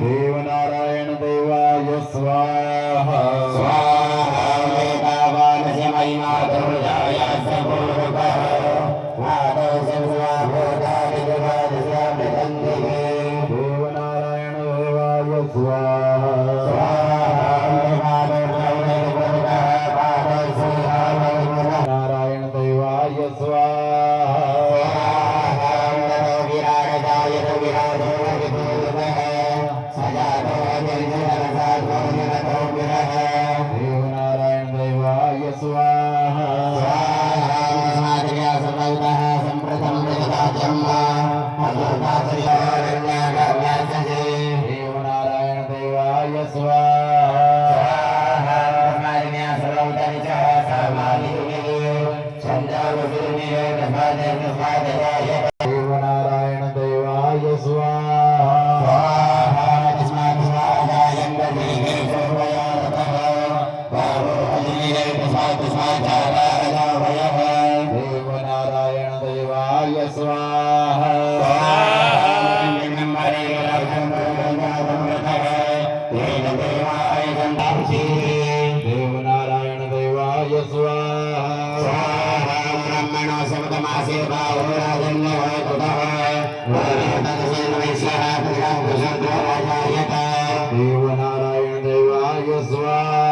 देवनारायण देवाय स्वाहा स्वाहा वेदावानस्य महिमा दुर्गाय सपूर्वकः देवनारायण देवाय स्वाहा नारायण देवाय स्वाहा देवनारायण देवाय स्वाहा देवनारायण देवाय स्वाहा देवनारायण देवाय स्वाहा देवनारायण देवाय स्वाहा देवनारायण देवाय स्वाहा ब्रह्मणो शब्दमासे देवनारायण देवाय स्वाहा